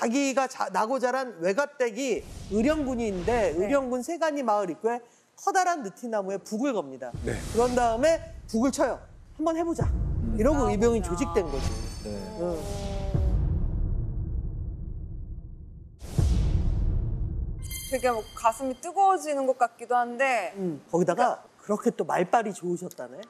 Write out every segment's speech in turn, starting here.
자기가 나고 자란 외갓댁이 의령군인데 의령군 세간이 마을 입구에 커다란 느티나무에 북을 겁니다. 네. 그런 다음에 북을 쳐요. 한번 해보자. 이러고 의병이 조직된 거지. 네. 되게 뭐 가슴이 뜨거워지는 것 같기도 한데 거기다가 그렇게 또 말빨이 좋으셨다네.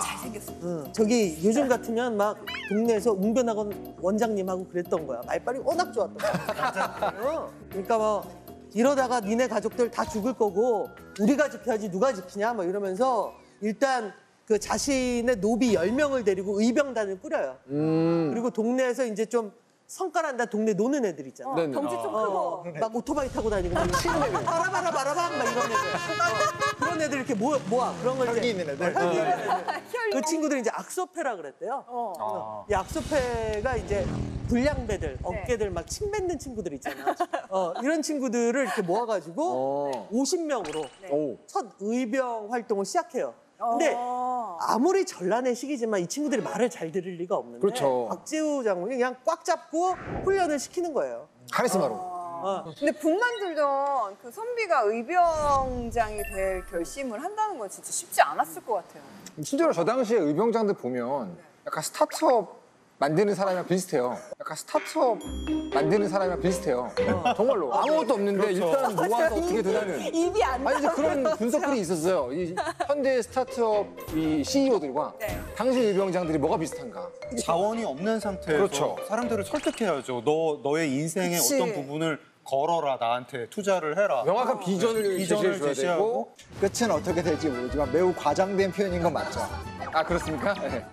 잘생겼어. 저기 요즘 같으면 막 동네에서 웅변학원 원장님하고 그랬던 거야. 말빨이 워낙 좋았던 거야. 그러니까 뭐 이러다가 니네 가족들 다 죽을 거고 우리가 지켜야지 누가 지키냐 뭐 이러면서 일단 그 자신의 노비 10명을 데리고 의병단을 꾸려요. 그리고 동네에서 이제 좀 성깔한다 동네 노는 애들 있잖아. 덩치 좀 크고. 막 오토바이 타고 다니고 막 바라바라 막 이런 애들. 그런 애들 이렇게 모아. 그런 걸 혈기 이제 있는 애들. 혈기 있는 애들. 그 친구들이 이제 악소패라 그랬대요. 이 악소패가 이제 불량배들, 어깨들 막 침 뱉는 친구들 있잖아. 이런 친구들을 이렇게 모아가지고 50명으로 첫 의병 활동을 시작해요. 근데 아무리 전란의 시기지만 이 친구들이 말을 잘 들을 리가 없는데 그렇죠. 박재우 장군이 그냥 꽉 잡고 훈련을 시키는 거예요. 카리스마로. 근데 북만 들던 그 선비가 의병장이 될 결심을 한다는 건 진짜 쉽지 않았을 것 같아요. 실제로 저 당시에 의병장들 보면 약간 스타트업 만드는 사람이랑 비슷해요. 약간 스타트업 만드는 사람이랑 비슷해요. 정말로 아무것도 없는데 일단 모아서 어떻게 되냐는. 입이 안 아니 이제 그런 분석들이 있었어요. 이 현대 스타트업 이 CEO들과 당시 의병장들이 뭐가 비슷한가. 자원이 없는 상태에서 그렇죠. 사람들을 설득해야죠. 너의 인생의 그치. 어떤 부분을 걸어라, 나한테 투자를 해라. 명확한 비전을 제시해줘야 되고. 끝은 어떻게 될지 모르지만 매우 과장된 표현인 건 맞죠. 아 그렇습니까? 네.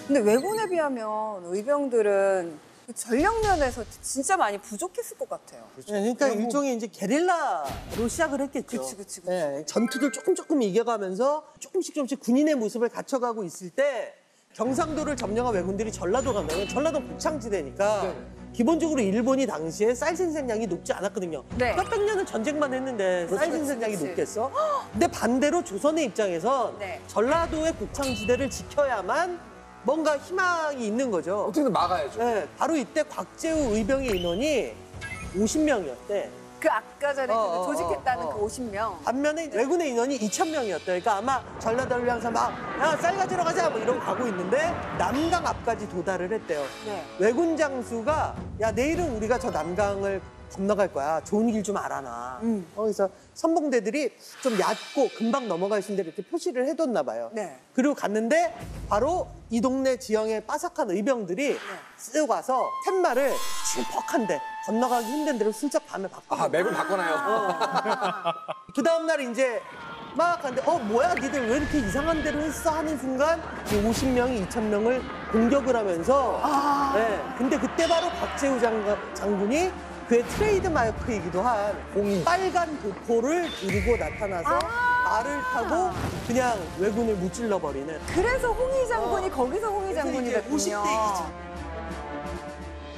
근데 왜군에 비하면 의병들은 그 전력면에서 진짜 많이 부족했을 것 같아요. 그러니까 일종의 이제 게릴라로 시작을 했겠죠. 그치. 네, 전투들 조금 이겨가면서 조금씩 군인의 모습을 갖춰가고 있을 때 경상도를 점령한 왜군들이 전라도 가면 전라도 곡창지대니까 기본적으로 일본이 당시에 쌀 생산량이 높지 않았거든요. 네. 몇백 년을 전쟁만 했는데 쌀 생산량이 그치. 높겠어? 근데 반대로 조선의 입장에선 전라도의 곡창지대를 지켜야만 뭔가 희망이 있는 거죠. 어떻게든 막아야죠. 네, 바로 이때 곽재우 의병의 인원이 50명이었대. 그 아까 전에 그 조직했다는 그 50명. 반면에 왜군의 인원이 2,000명이었대. 그러니까 아마 전라도를 향해서 막 야, 쌀 가지러 가자 뭐 이러고 가고 있는데 남강 앞까지 도달을 했대요. 왜군 장수가 야 내일은 우리가 저 남강을 건너갈 거야. 좋은 길 좀 알아놔. 그래서 선봉대들이 좀 얕고 금방 넘어갈 수 있는 데를 이렇게 표시를 해뒀나 봐요. 그리고 갔는데 바로 이 동네 지형의 빠삭한 의병들이 쓱 와서 팻말을 질퍽한데 건너가기 힘든 데로 슬쩍 밤에 바꿔. 아 맵을 바꿔놔요. 그 다음날 이제 막 갔는데 뭐야 니들 왜 이렇게 이상한 데로 했어 하는 순간 이 50명이 2,000명을 공격을 하면서 근데 그때 바로 박재우 장군이 그의 트레이드 마크이기도 한 빨간 도포를 들고 나타나서 말을 타고 그냥 왜군을 무찔러버리는. 그래서 홍위 장군이 거기서 홍위 장군이 이제 됐군요. 50대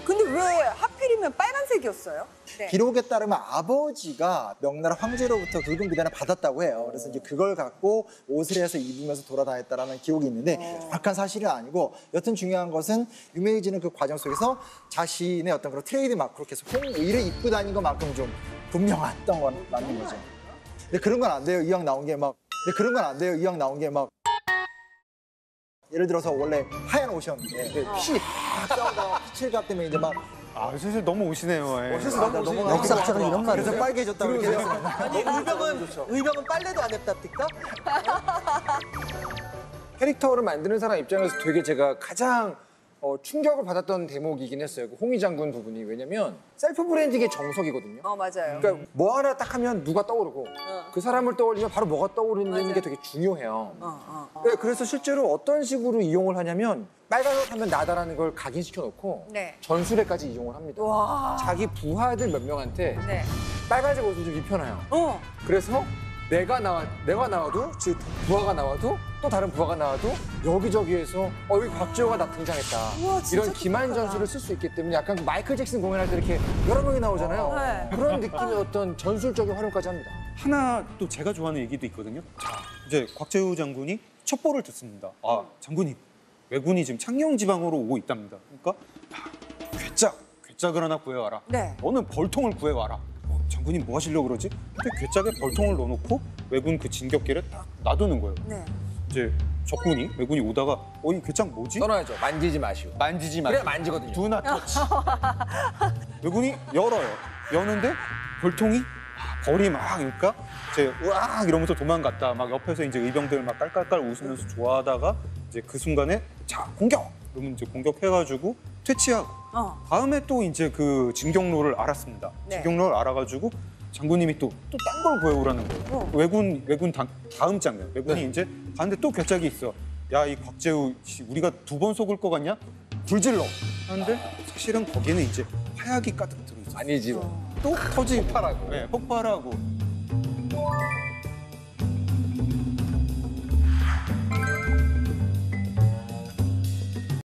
근데 왜 하필이면 빨간색이었어요? 기록에 따르면 아버지가 명나라 황제로부터 굵은 비단을 받았다고 해요. 그래서 이제 그걸 갖고 옷을 해서 입으면서 돌아다녔다라는 기록이 있는데 정확한 사실은 아니고 여튼 중요한 것은 유명해지는 그 과정 속에서 자신의 어떤 그런 트레이드 마크로 계속 홍의를 입고 다닌 것만큼 좀 분명했던 건 맞는 거죠. 근데 그런 건 안 돼요. 이왕 나온 게 막. 예를 들어서 원래 하얀 옷이었는데 피 싸우다가 피칠갑 때문에 이제 막 슬슬 넘어오시네요. 실수 너무 오시네요. 역사학자가 이런 말을 해서 빨개졌다고 이렇게 해서 아니 의병은 빨래도 안 했답니까? 캐릭터를 만드는 사람 입장에서 되게 제가 가장 충격을 받았던 대목이긴 했어요. 그 홍위 장군 부분이. 왜냐면 셀프 브랜딩의 정석이거든요. 맞아요. 그러니까 뭐 하나 딱 하면 누가 떠오르고 그 사람을 떠올리면 바로 뭐가 떠오르는 게 되게 중요해요. 네, 그래서 실제로 어떤 식으로 이용을 하냐면 빨간 옷 하면 나다라는 걸 각인시켜 놓고 전술에까지 이용을 합니다. 자기 부하들 몇 명한테 빨간색 옷을 좀 입혀놔요. 그래서 내가 나와도 즉 부하가 나와도 또 다른 부하가 나와도 여기저기에서 여기 곽재우가 등장했다. 이런 기만 전술을 쓸 수 있기 때문에 약간 마이클 잭슨 공연할 때 이렇게 여러 명이 나오잖아요. 그런 느낌의 어떤 전술적인 활용까지 합니다. 하나 또 제가 좋아하는 얘기도 있거든요. 자, 이제 곽재우 장군이 첩보를 듣습니다. 장군님, 왜군이 지금 창녕 지방으로 오고 있답니다. 그러니까 괴짝을 하나 구해와라. 네. 너는 벌통을 구해와라. 장군님 뭐 하시려고 그러지? 근데 괴짝에 벌통을 넣어놓고 왜군 그 진격기를 딱 놔두는 거예요. 네. 이제 적군이 왜군이 오다가 이 괴짝 뭐지? 떠나야죠. 만지지 마시고. 만지지 마세요. 그래 만지거든요. 두나 터치. 왜군이 열어요. 여는데 벌통이 벌이 막 그러니까 이제 으악 이러면서 도망갔다. 막 옆에서 이제 의병들 막 깔깔깔 웃으면서 좋아하다가 이제 그 순간에 자 공격. 그러면 이제 공격해가지고 퇴치하고 다음에 또 이제 그 진격로를 알았습니다. 네. 진격로를 알아가지고 장군님이 또 딴 걸 구해오라는 거예요. 왜군 다음 장면. 왜군이 이제 가는데 또 괴짝이 있어. 야 이 곽재우 씨, 우리가 2번 속을 것 같냐? 불질러. 하는데 사실은 거기는 이제 화약이 가득 들어있어. 아니지. 또 터지고. 폭발하고. 네, 폭발하고.